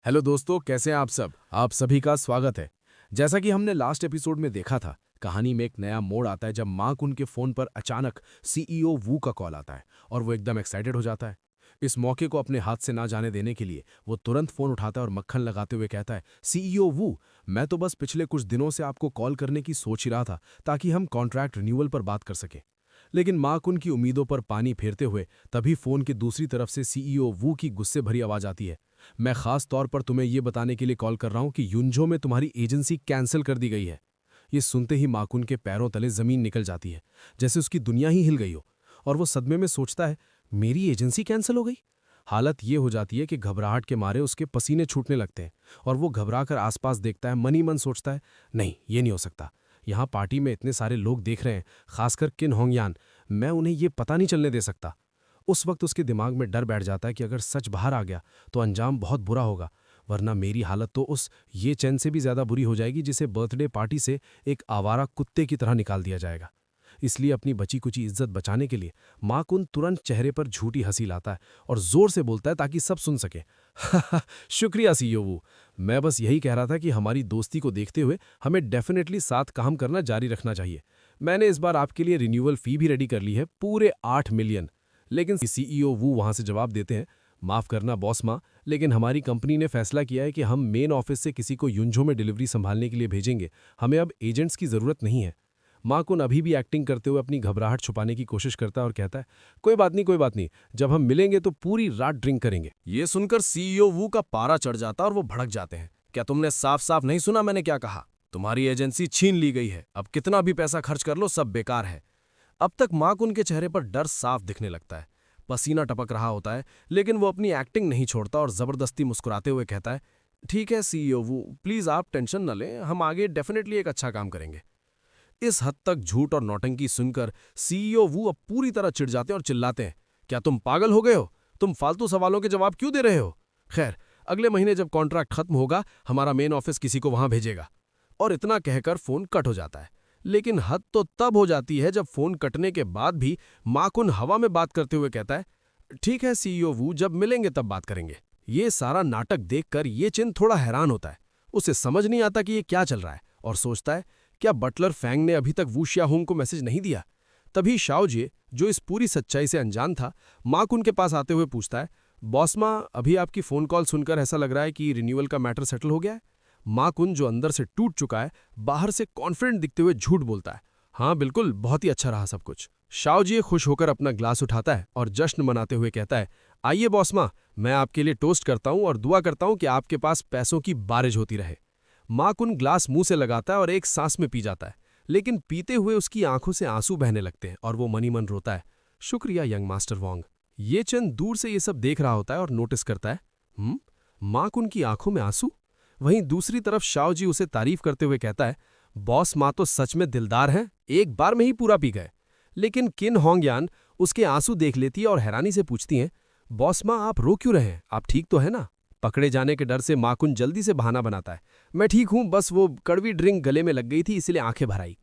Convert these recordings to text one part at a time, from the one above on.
Hello दोस्तों, कैसे हैं आप सब। आप सभी का स्वागत है। जैसा कि हमने लास्ट एपिसोड में देखा था, कहानी में एक नया मोड़ आता है जब माँ कुन के फोन पर अचानक सीईओ वू का कॉल आता है और वो एकदम एक्साइटेड हो जाता है। इस मौके को अपने हाथ से ना जाने देने के लिए वो तुरंत फोन उठाता है और मक्खन लगाते हुए कहता है, सीईओ वू, मैं तो बस पिछले कुछ दिनों से आपको कॉल करने की सोच ही रहा था ताकि हम कॉन्ट्रैक्ट रिन्यूअल पर बात कर सकें। लेकिन माँ कुन की उम्मीदों पर पानी फेरते हुए तभी फोन की दूसरी तरफ से सीईओ वू की गुस्से भरी आवाज आती है, मैं खास तौर पर तुम्हें यह बताने के लिए कॉल कर रहा हूं कि युंझो में तुम्हारी एजेंसी कैंसिल कर दी गई है। ये सुनते ही माकुन के पैरों तले जमीन निकल जाती है, जैसे उसकी दुनिया ही हिल गई हो, और वो सदमे में सोचता है, मेरी एजेंसी कैंसिल हो गई। हालत ये हो जाती है कि घबराहट के मारे उसके पसीने छूटने लगते हैं और वो घबरा कर आसपास देखता है, मन ही मन सोचता है, नहीं ये नहीं हो सकता। यहाँ पार्टी में इतने सारे लोग देख रहे हैं, खासकर किन होंगयान, मैं उन्हें ये पता नहीं चलने दे सकता। उस वक्त उसके दिमाग में डर बैठ जाता है कि अगर सच बाहर आ गया तो अंजाम बहुत बुरा होगा, वरना मेरी हालत तो उस ये चैन से भी ज्यादा बुरी हो जाएगी जिसे बर्थडे पार्टी से एक आवारा कुत्ते की तरह निकाल दिया जाएगा। इसलिए अपनी बची कुची इज्जत बचाने के लिए माकुन तुरंत चेहरे पर झूठी हंसी लाता है और जोर से बोलता है ताकि सब सुन सके, शुक्रिया सीईओ वू, मैं बस यही कह रहा था कि हमारी दोस्ती को देखते हुए हमें डेफिनेटली साथ काम करना जारी रखना चाहिए। मैंने इस बार आपके लिए रिन्यूअल फी भी रेडी कर ली है, पूरे 8 मिलियन। लेकिन सीईओ वू वहां से जवाब देते हैं, माफ करना बॉस माँ, लेकिन हमारी कंपनी ने फैसला किया है कि हम मेन ऑफिस से किसी को युंझो में डिलीवरी संभालने के लिए भेजेंगे, हमें अब एजेंट्स की जरूरत नहीं है। माकुन अभी भी एक्टिंग करते हुए अपनी घबराहट छुपाने की कोशिश करता है और कहता है, कोई बात नहीं कोई बात नहीं, जब हम मिलेंगे तो पूरी रात ड्रिंक करेंगे। ये सुनकर सीईओ वू का पारा चढ़ जाता और वो भड़क जाते हैं, क्या तुमने साफ साफ नहीं सुना मैंने क्या कहा? तुम्हारी एजेंसी छीन ली गई है, अब कितना भी पैसा खर्च कर लो सब बेकार है। अब तक माकुन के चेहरे पर डर साफ दिखने लगता है, पसीना टपक रहा होता है, लेकिन वो अपनी एक्टिंग नहीं छोड़ता और जबरदस्ती मुस्कुराते हुए कहता है, ठीक है सीईओ वू, प्लीज आप टेंशन न लें, हम आगे डेफिनेटली एक अच्छा काम करेंगे। इस हद तक झूठ और नौटंकी सुनकर सीईओ वू अब पूरी तरह चिढ़ जाते हैं और चिल्लाते हैं, क्या तुम पागल हो गए हो? तुम फालतू सवालों के जवाब क्यों दे रहे हो? खैर, अगले महीने जब कॉन्ट्रैक्ट खत्म होगा हमारा मेन ऑफिस किसी को वहां भेजेगा। और इतना कहकर फोन कट हो जाता है। लेकिन हद तो तब हो जाती है जब फोन कटने के बाद भी माकुन हवा में बात करते हुए कहता है, ठीक है सीईओ वू, जब मिलेंगे तब बात करेंगे। ये सारा नाटक देखकर ये चिन थोड़ा हैरान होता है। उसे समझ नहीं आता कि ये क्या चल रहा है और सोचता है, क्या बटलर फैंग ने अभी तक वू शियाहुंग को मैसेज नहीं दिया? तभी शाओजे, जो इस पूरी सच्चाई से अनजान था, माकुन के पास आते हुए पूछता है, बॉस माँ, अभी आपकी फोन कॉल सुनकर ऐसा लग रहा है कि रिन्यूअल का मैटर सेटल हो गया है। माकुन, जो अंदर से टूट चुका है, बाहर से कॉन्फिडेंट दिखते हुए झूठ बोलता है, हाँ बिल्कुल, बहुत ही अच्छा रहा सब कुछ। शाओजी खुश होकर अपना ग्लास उठाता है और जश्न मनाते हुए कहता है, आइए बॉस माँ, मैं आपके लिए टोस्ट करता हूँ और दुआ करता हूँ कि आपके पास पैसों की बारिश होती रहे। माकुन ग्लास मुंह से लगाता है और एक सांस में पी जाता है, लेकिन पीते हुए उसकी आंखों से आंसू बहने लगते हैं और वो मनी मन रोता है, शुक्रिया यंग मास्टर वोंग। ये चंद दूर से ये सब देख रहा होता है और नोटिस करता है, माकुन की आंखों में आंसू। वहीं दूसरी तरफ शाओजी उसे तारीफ करते हुए कहता है, बॉस माँ तो सच में दिलदार हैं, एक बार में ही पूरा पी गए। लेकिन किन होंगयान उसके आंसू देख लेती है और हैरानी से पूछती हैं, बॉस माँ आप रो क्यों रहे हैं, आप ठीक तो है ना? पकड़े जाने के डर से माकुन जल्दी से बहाना बनाता है, मैं ठीक हूं, बस वो कड़वी ड्रिंक गले में लग गई थी इसलिए आंखें भर आई।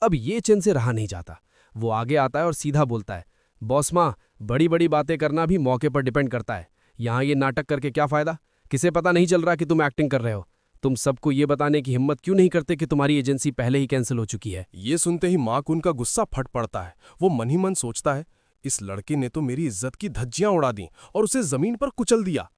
अब ये चिन से रहा नहीं जाता, वो आगे आता है और सीधा बोलता है, बॉस माँ, बड़ी बड़ी बातें करना भी मौके पर डिपेंड करता है। यहाँ ये नाटक करके क्या फायदा? किसे पता नहीं चल रहा कि तुम एक्टिंग कर रहे हो? तुम सबको ये बताने की हिम्मत क्यों नहीं करते कि तुम्हारी एजेंसी पहले ही कैंसिल हो चुकी है? ये सुनते ही माकुन का गुस्सा फट पड़ता है। वो मन ही मन सोचता है, इस लड़के ने तो मेरी इज्जत की धज्जियां उड़ा दी और उसे जमीन पर कुचल दिया।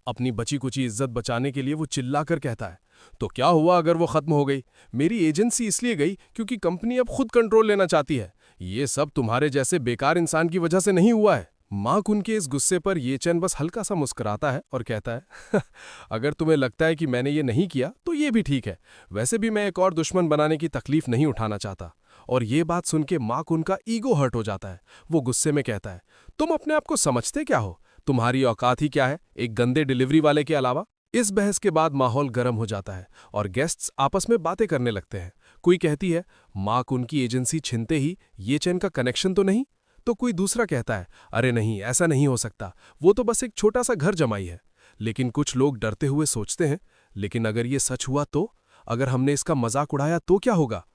अपनी बची कुची इज्जत बचाने के लिए वो चिल्लाकर कहता है, तो क्या हुआ अगर वो खत्म हो गई? मेरी एजेंसी इसलिए गई क्योंकि कंपनी अब खुद कंट्रोल लेना चाहती है। ये सब तुम्हारे जैसे बेकार इंसान की वजह से नहीं हुआ है। माकुन के इस गुस्से पर ये चैन बस हल्का सा मुस्कुराता है और कहता है, अगर तुम्हें लगता है कि मैंने ये नहीं किया तो ये भी ठीक है, वैसे भी मैं एक और दुश्मन बनाने की तकलीफ नहीं उठाना चाहता। और ये बात सुन के माकुन का ईगो हर्ट हो जाता है। वो गुस्से में कहता है, तुम अपने आप को समझते क्या हो? तुम्हारी औकात ही क्या है एक गंदे डिलीवरी वाले के अलावा? इस बहस के बाद माहौल गर्म हो जाता है और गेस्ट्स आपस में बातें करने लगते हैं। कोई कहती है, माकुन की एजेंसी छिनते ही ये चैन का कनेक्शन तो नहीं? तो कोई दूसरा कहता है, अरे नहीं, ऐसा नहीं हो सकता, वो तो बस एक छोटा सा घर जमाई है। लेकिन कुछ लोग डरते हुए सोचते हैं, लेकिन अगर ये सच हुआ तो? अगर हमने इसका मजाक उड़ाया तो क्या होगा?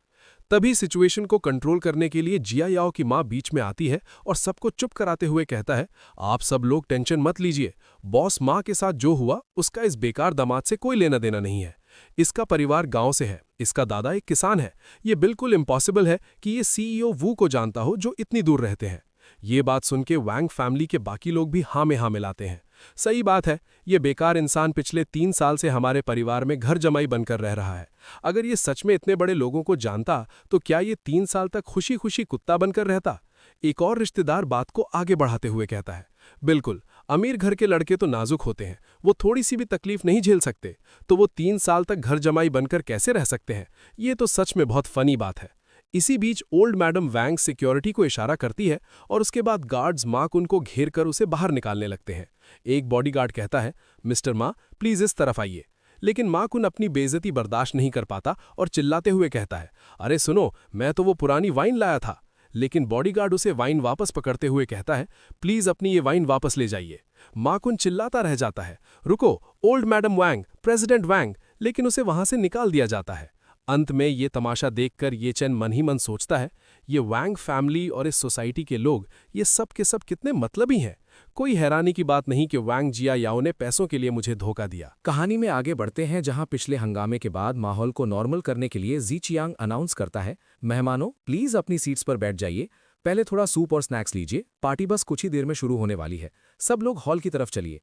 तभी सिचुएशन को कंट्रोल करने के लिए जिया याओ की माँ बीच में आती है और सबको चुप कराते हुए कहता है, आप सब लोग टेंशन मत लीजिए। बॉस माँ के साथ जो हुआ उसका इस बेकार दामाद से कोई लेना देना नहीं है। इसका परिवार गांव से है, इसका दादा एक किसान है। ये बिल्कुल इम्पॉसिबल है कि ये सीईओ वू को जानता हो जो इतनी दूर रहते हैं। ये बात सुन के वैंग फैमिली के बाकी लोग भी हाँ में हाँ मिलाते हैं। सही बात है, ये बेकार इंसान पिछले 3 साल से हमारे परिवार में घर जमाई बनकर रह रहा है। अगर ये सच में इतने बड़े लोगों को जानता तो क्या ये 3 साल तक खुशी खुशी कुत्ता बनकर रहता। एक और रिश्तेदार बात को आगे बढ़ाते हुए कहता है, बिल्कुल, अमीर घर के लड़के तो नाजुक होते हैं, वो थोड़ी सी भी तकलीफ नहीं झेल सकते, तो वो 3 साल तक घर जमाई बनकर कैसे रह सकते हैं। ये तो सच में बहुत फनी बात है। इसी बीच ओल्ड मैडम वैंग सिक्योरिटी को इशारा करती है और उसके बाद गार्ड्स मार्क उनको घेर कर उसे बाहर निकालने लगते हैं। एक बॉडीगार्ड कहता है, मिस्टर मा प्लीज इस तरफ आइए। लेकिन माकुन अपनी बेइज्जती बर्दाश्त नहीं कर पाता और चिल्लाते हुए कहता है, अरे सुनो, मैं तो वो पुरानी वाइन लाया था। लेकिन बॉडीगार्ड उसे वाइन वापस पकड़ते हुए कहता है, प्लीज अपनी ये वाइन वापस ले जाइए। माकुन चिल्लाता रह जाता है, रुको ओल्ड मैडम वैंग, प्रेसिडेंट वैंग, लेकिन उसे वहां से निकाल दिया जाता है। अंत में ये तमाशा देखकर ये चेन मन ही मन सोचता है, ये वैंग फैमिली और इस सोसाइटी के लोग ये सब के सब कितने मतलबी हैं। कोई हैरानी की बात नहीं कि वैंग जिया याओ ने पैसों के लिए मुझे धोखा दिया। कहानी में आगे बढ़ते हैं जहां पिछले हंगामे के बाद माहौल को नॉर्मल करने के लिए जी चियांग अनाउंस करता है, मेहमानों प्लीज अपनी सीट्स पर बैठ जाइए, पहले थोड़ा सूप और स्नैक्स लीजिए, पार्टी बस कुछ ही देर में शुरू होने वाली है, सब लोग हॉल की तरफ चलिए।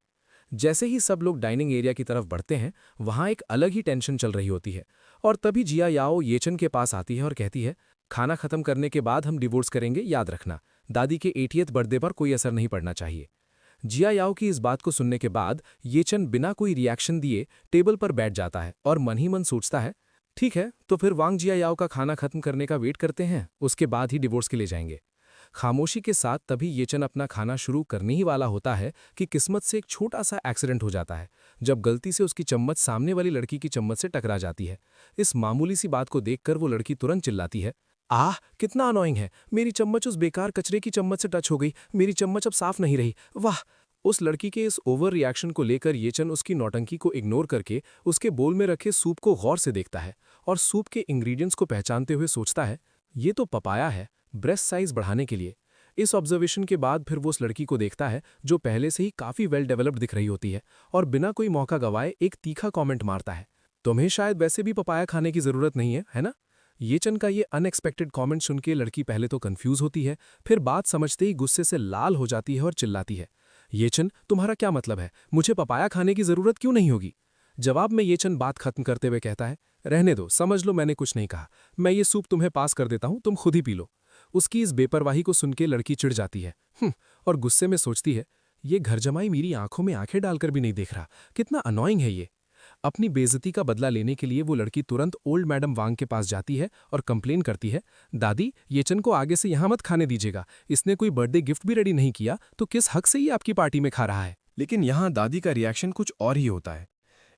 जैसे ही सब लोग डाइनिंग एरिया की तरफ बढ़ते हैं वहां एक अलग ही टेंशन चल रही होती है और तभी जिया याओ येचन के पास आती है और कहती है, खाना खत्म करने के बाद हम डिवोर्स करेंगे, याद रखना दादी के 80th बर्थडे पर कोई असर नहीं पड़ना चाहिए। जिया याओ की इस बात को सुनने के बाद येचन बिना कोई रिएक्शन दिए टेबल पर बैठ जाता है और मन ही मन सोचता है, ठीक है तो फिर वांग जिया याओ का खाना खत्म करने का वेट करते हैं, उसके बाद ही डिवोर्स के लिए जाएंगे। खामोशी के साथ तभी येचन अपना खाना शुरू करने ही वाला होता है कि किस्मत से एक छोटा सा एक्सीडेंट हो जाता है जब गलती से उसकी चम्मच सामने वाली लड़की की चम्मच से टकरा जाती है। इस मामूली सी बात को देखकर वो लड़की तुरंत चिल्लाती है, आह कितना अनोइंग है, मेरी चम्मच उस बेकार कचरे की चम्मच से टच हो गई, मेरी चम्मच अब साफ नहीं रही, वाह। उस लड़की के इस ओवर रिएक्शन को लेकर येचन उसकी नौटंकी को इग्नोर करके उसके बोल में रखे सूप को गौर से देखता है और सूप के इंग्रेडिएंट्स को पहचानते हुए सोचता है, ये तो पपाया है, ब्रेस्ट साइज बढ़ाने के लिए। इस ऑब्जर्वेशन के बाद फिर वो उस लड़की को देखता है जो पहले से ही काफी वेल डेवलप्ड दिख रही होती है और बिना कोई मौका गवाए एक तीखा कमेंट मारता है, तुम्हें शायद वैसे भी पपाया खाने की जरूरत नहीं है ना। येचन का ये अनएक्सपेक्टेड कमेंट सुन के लड़की पहले तो कंफ्यूज होती है, फिर बात समझते ही गुस्से से लाल हो जाती है और चिल्लाती है, येचन तुम्हारा क्या मतलब है, मुझे पपाया खाने की जरूरत क्यों नहीं होगी। जवाब में येचन बात खत्म करते हुए कहता है, रहने दो, समझ लो मैंने कुछ नहीं कहा, मैं ये सूप तुम्हें पास कर देता हूं, तुम खुद ही पी लो। उसकी इस बेपरवाही को सुन के लड़की चिढ़ जाती है और गुस्से में सोचती है, ये घर जमाई मेरी आंखों में आंखें डालकर भी नहीं देख रहा, कितना अनोइंग है ये। अपनी बेइज्जती का बदला लेने के लिए वो लड़की तुरंत ओल्ड मैडम वांग के पास जाती है और कंप्लेन करती है, दादी येचन को आगे से यहाँ मत खाने दीजिएगा, इसने कोई बर्थडे गिफ्ट भी रेडी नहीं किया तो किस हक से ये आपकी पार्टी में खा रहा है। लेकिन यहाँ दादी का रिएक्शन कुछ और ही होता है।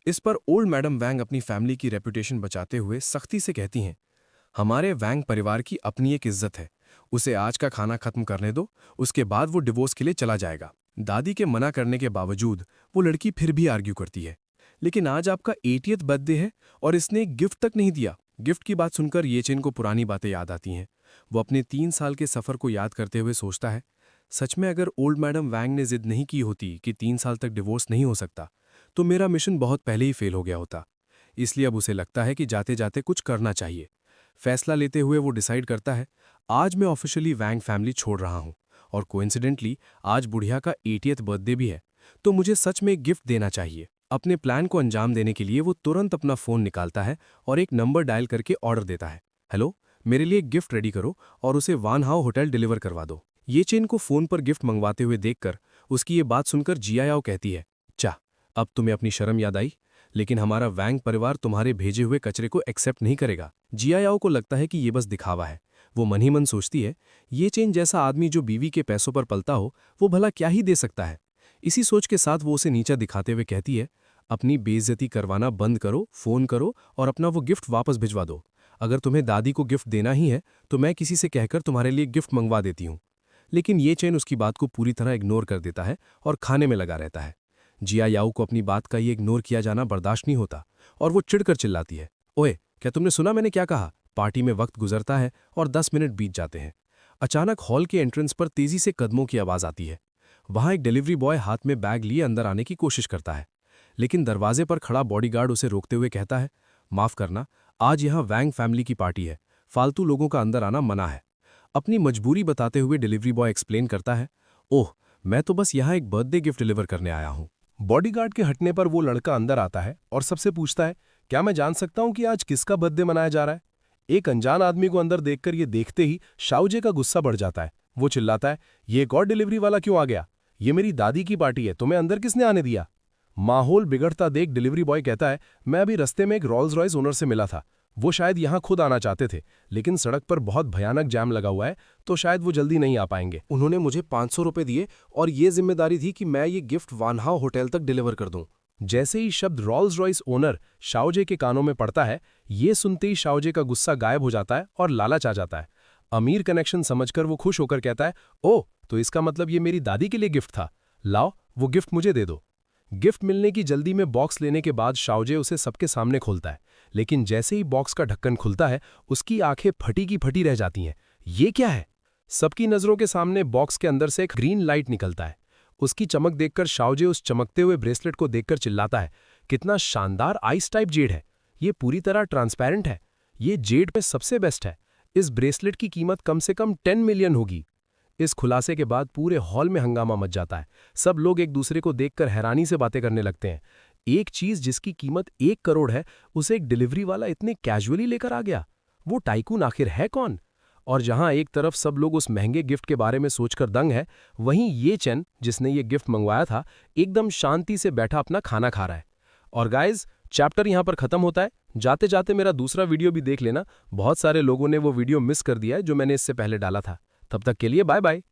इस पर ओल्ड मैडम वैंग अपनी फैमिली की रेपुटेशन बचाते हुए सख्ती से कहती हैं, हमारे वैंग परिवार की अपनी एक इज्जत है, उसे आज का खाना खत्म करने दो, उसके बाद वो डिवोर्स के लिए चला जाएगा। दादी के मना करने के बावजूद वो लड़की फिर भी आर्ग्यू करती है, लेकिन आज आपका 80th बर्थडे है और इसने एक गिफ्ट तक नहीं दिया। गिफ्ट की बात सुनकर येचेन को पुरानी बातें याद आती हैं। वो अपने 3 साल के सफर को याद करते हुए सोचता है, सच में अगर ओल्ड मैडम वैंग ने जिद नहीं की होती कि 3 साल तक डिवोर्स नहीं हो सकता तो मेरा मिशन बहुत पहले ही फेल हो गया होता। इसलिए अब उसे लगता है कि जाते जाते कुछ करना चाहिए। फैसला लेते हुए वो डिसाइड करता है, आज मैं ऑफिशियली वैंग फैमिली छोड़ रहा हूं और कोइंसिडेंटली आज बुढ़िया का 80th बर्थडे भी है, तो मुझे सच में एक गिफ्ट देना चाहिए। अपने प्लान को अंजाम देने के लिए वो तुरंत अपना फोन निकालता है और एक नंबर डायल करके ऑर्डर देता है, हेलो मेरे लिए एक गिफ्ट रेडी करो और उसे वान हाओ होटल डिलीवर करवा दो। ये चेन को फोन पर गिफ्ट मंगवाते हुए देखकर उसकी ये बात सुनकर जिया याओ कहती है, चा अब तुम्हें अपनी शर्म याद आई, लेकिन हमारा वैंग परिवार तुम्हारे भेजे हुए कचरे को एक्सेप्ट नहीं करेगा। जिया याओ को लगता है कि ये बस दिखावा है। वो मन ही मन सोचती है, ये चेन जैसा आदमी जो बीवी के पैसों पर पलता हो वो भला क्या ही दे सकता है। इसी सोच के साथ वो उसे नीचा दिखाते हुए कहती है, अपनी बेइज्जती करवाना बंद करो, फोन करो और अपना वो गिफ्ट वापस भिजवा दो। अगर तुम्हें दादी को गिफ्ट देना ही है तो मैं किसी से कहकर तुम्हारे लिए गिफ्ट मंगवा देती हूँ। लेकिन ये चेन उसकी बात को पूरी तरह इग्नोर कर देता है और खाने में लगा रहता है। जिया याओ को अपनी बात का ये इग्नोर किया जाना बर्दाश्त नहीं होता और वो चिढ़कर चिल्लाती है, ओए क्या तुमने सुना मैंने क्या कहा, पार्टी में वक्त गुजरता है और 10 मिनट बीत जाते हैं। अचानक हॉल के एंट्रेंस पर तेजी से कदमों की आवाज आती है। वहां एक डिलीवरी बॉय हाथ में बैग लिए अंदर आने की कोशिश करता है, लेकिन दरवाजे पर खड़ा बॉडीगार्ड उसे रोकते हुए कहता है, माफ करना, आज यहां वैंग फैमिली की पार्टी है, फालतू लोगों का अंदर आना मना है। अपनी मजबूरी बताते हुए डिलीवरी बॉय एक्सप्लेन करता है, ओह, मैं तो बस यहां एक बर्थडे गिफ्ट डिलीवर करने आया हूं। बॉडीगार्ड के हटने पर वो लड़का अंदर आता है और सबसे पूछता है, क्या मैं जान सकता हूं कि आज किसका बर्थडे मनाया जा रहा है? एक अनजान आदमी को अंदर देखकर ये देखते ही शाओजे का गुस्सा बढ़ जाता है। वो चिल्लाता है, ये एक और डिलीवरी वाला क्यों आ गया? ये मेरी दादी की पार्टी है, तुम्हें अंदर किसने आने दिया? माहौल बिगड़ता देख डिलीवरी बॉय कहता है, मैं अभी रस्ते में एक रोल्स रॉयस ओनर से मिला था। वो शायद यहां खुद आना चाहते थे, लेकिन सड़क पर बहुत भयानक जाम लगा हुआ है, तो शायद वो जल्दी नहीं आ पाएंगे। उन्होंने मुझे 500 रुपए दिए और ये जिम्मेदारी थी कि मैं ये गिफ्ट वानहाव होटल तक डिलीवर कर दूं। जैसे ही शब्द रोल्स रॉयस ओनर शाओजे के कानों में पड़ता है, ये सुनते ही शाओजे का गुस्सा गायब हो जाता है और लालच आ जाता है। अमीर कनेक्शन समझकर वो खुश होकर कहता है, ओह, तो इसका मतलब ये मेरी दादी के लिए गिफ्ट था। लाओ, वो गिफ्ट मुझे दे दो। गिफ्ट मिलने की जल्दी में बॉक्स लेने के बाद शाओजे उसे सबके सामने खोलता है, लेकिन जैसे ही बॉक्स का ढक्कन खुलता है, उसकी आंखें फटी की फटी रह जाती हैं। ये क्या है? सबकी नजरों के सामने बॉक्स के अंदर से एक ग्रीन लाइट निकलता है। उसकी चमक देखकर शाओजे उस चमकते हुए ब्रेसलेट को देखकर चिल्लाता है, कितना शानदार आइस टाइप जेड है! ये पूरी तरह ट्रांसपेरेंट है। ये जेड में सबसे बेस्ट है। इस ब्रेसलेट की कीमत कम से कम 10 मिलियन होगी। इस खुलासे के बाद पूरे हॉल में हंगामा मच जाता है। सब लोग एक दूसरे को देखकर हैरानी से बातें करने लगते हैं। एक चीज जिसकी कीमत 1 करोड़ है, उसे एक डिलीवरी वाला इतने कैजुअली लेकर आ गया। वो टाइकून आखिर है कौन? और जहां एक तरफ सब लोग उस महंगे गिफ्ट के बारे में सोचकर दंग है, वहीं ये चेन, जिसने ये गिफ्ट मंगवाया था, एकदम शांति से बैठा अपना खाना खा रहा है। और गाइज, चैप्टर यहां पर खत्म होता है। जाते जाते मेरा दूसरा वीडियो भी देख लेना। बहुत सारे लोगों ने वो वीडियो मिस कर दिया है जो मैंने इससे पहले डाला था। तब तक के लिए बाय बाय।